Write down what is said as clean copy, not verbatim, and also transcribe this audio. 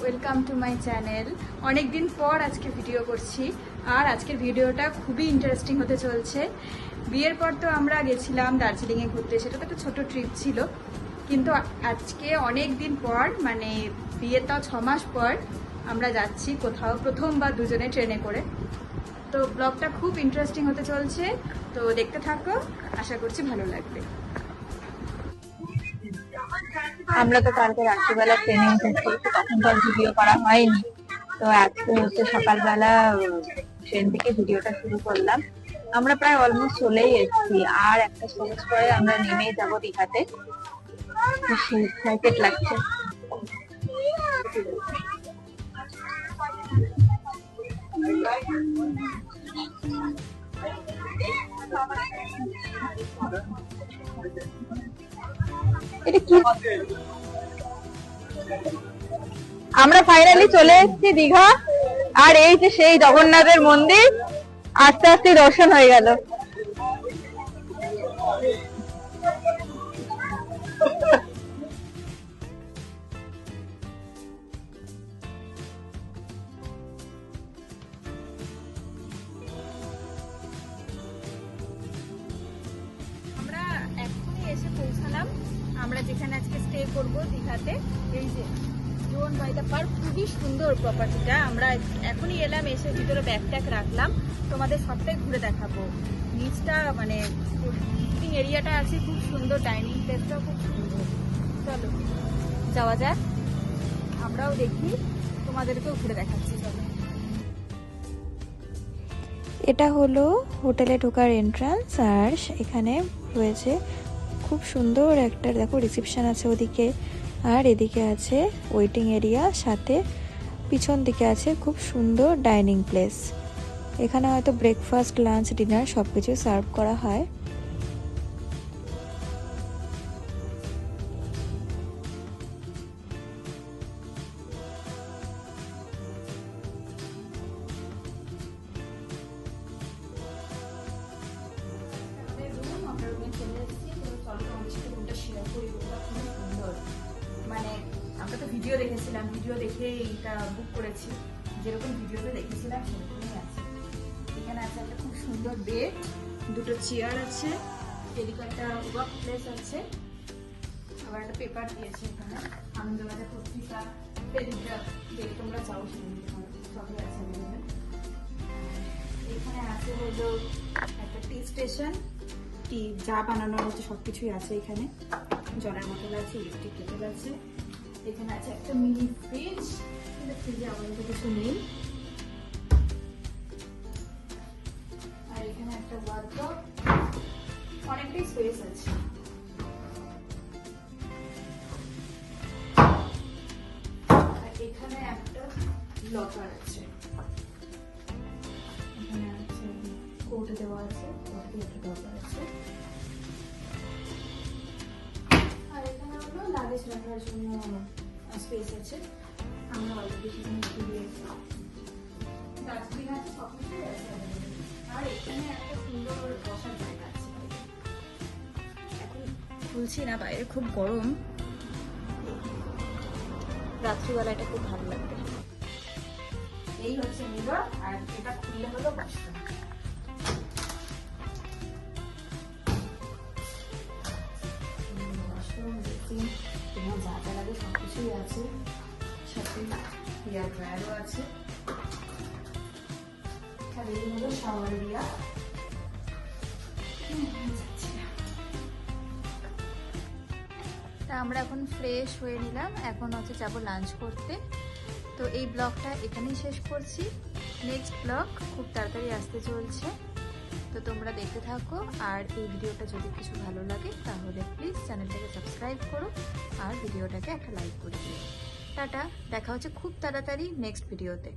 Welcome to my channel. অনেকদিন পর আজকে ভিডিও করছি, আর আজকের ভিডিওটা খুবই ইন্টারেস্টিং হতে চলছে। বিয়ের পর তো আমরা গেছিলাম দার্জিলিংয়ে ঘুরতে, সেটা তো একটা ছোটো ট্রিপ ছিল, কিন্তু আজকে অনেক দিন পর, মানে বিয়ের তাও 6 মাস পর আমরা যাচ্ছি কোথাও, প্রথমবার দুজনে ট্রেনে করে। তো ব্লগটা খুব ইন্টারেস্টিং হতে চলছে, তো দেখতে থাকো, আশা করছি ভালো লাগবে। আমরা তো কালকে রাত্রিবেলা ট্রেনে উঠেছি, তখন তো ভিডিও করা হয়নি। তো আজকে হচ্ছে সকালবেলা ট্রেন থেকে ভিডিওটা শুরু করলাম। আমরা প্রায় অলমোস্ট চলেই এসেছি, আর একটা সবুজ পরে আমরা নেমেই যাবো দীঘাতে। এক্সাইটেড লাগছে। এটা কি? আমরা ফাইনালি চলে এসেছি দীঘা, আর এই যে সেই জগন্নাথের মন্দির, আস্তে আস্তে দর্শন হয়ে গেল। আমরা এখনই এসে পৌঁছালাম, আমরা যেখানে আজকে স্টে করব দীঘাতে। এই যে জোন বাই দ্য পার্ক, খুবই সুন্দর প্রপার্টিটা। আমরা এখনই এলাম, এসে ভিতরে ব্যাগ রাখলাম, তোমাদের সবটাই ঘুরে দেখাবো। নিচটা মানে সিটিং এরিয়াটা আছে খুব সুন্দর, ডাইনিং প্লেসটাও খুব সুন্দর। চলো যাওয়া যাক, আমরাও দেখি, তোমাদেরকেও ঘুরে দেখাচ্ছি। চলো। এটা হলো হোটেলে ঢোকার এন্ট্রান্স, আর এখানে রয়েছে খুব সুন্দর একটা, দেখো রিসেপশন আছে ওদিকে, আর এদিকে আছে ওয়েটিং এরিয়া, সাথে পিছন দিকে আছে খুব সুন্দর ডাইনিং প্লেস। এখানে হয়তো ব্রেকফাস্ট, লাঞ্চ, ডিনার সব কিছু সার্ভ করা হয়। মানে আমরা তো ভিডিও দেখেছিলাম, ভিডিও দেখে এইটা বুক করেছি, যেরকম ভিডিওতে দেখেছিলাম সেরকমই আছে। এখানে আছে একটা খুব সুন্দর বেড, দুটো চেয়ার আছে, এদিকে একটা ওয়ার্ক প্লেস আছে, আবার একটা পেপার দিয়েছে এখানে, আনন্দবাজার পত্রিকা, টেলিগ্রাফ, যে তোমরা চাও সবই আছে। এখানে আছে হলো একটা টি স্টেশন, টি যা বানানোর হচ্ছে সবকিছুই আছে এখানে। জলের বোতল আছে, ইলেকট্রিক কেটেল আছে। এখানে আছে একটা মিনি ফ্রিজ, কিন্তু ফ্রিজে আমাদের কিছু নেই। আর এখানে একটা ওয়ার্ডরোব, অনেকটাই স্পেস আছে। আর এখানে একটা লকার আছে, এখানে আছে কোটে দেওয়া আছে, কোটে একটা লকার আছে। আর এখানে হলো লাগেজ রাখার জন্য স্পেস আছে। আমরা অলরেডি সেখানে ঘুরিয়ে ডাস্টবিন আছে, সবকিছুই আছে। আর এখানে একটা সুন্দর বসার জায়গা আছে। এখন খুলছি না, বাইরে খুব গরম, রাত্রিবেলা এটা খুব ভালো লাগবে। এই হচ্ছে মিরর, আর এটা খুললে হলো বাথরুম। তোমার যা যা লাগে সবকিছুই আছে, সাথে হেয়ার ড্রায়ারও আছে। আর এই হলো শাওয়ার এরিয়া। তা আমরা এখন ফ্রেশ হয়ে নিলাম, এখন হচ্ছে যাবো লাঞ্চ করতে। তো এই ব্লগটা এখানেই শেষ করছি, নেক্সট ব্লগ খুব তাড়াতাড়ি আসতে চলছে, তো তোমরা দেখতে থাকো। আর এই ভিডিওটা যদি কিছু ভালো লাগে তাহলে প্লিজ চ্যানেলটাকে সাবস্ক্রাইব করো, আর ভিডিওটাকে একটা লাইক করে দিও। টাটা, দেখা হচ্ছে খুব তাড়াতাড়ি নেক্সট ভিডিওতে।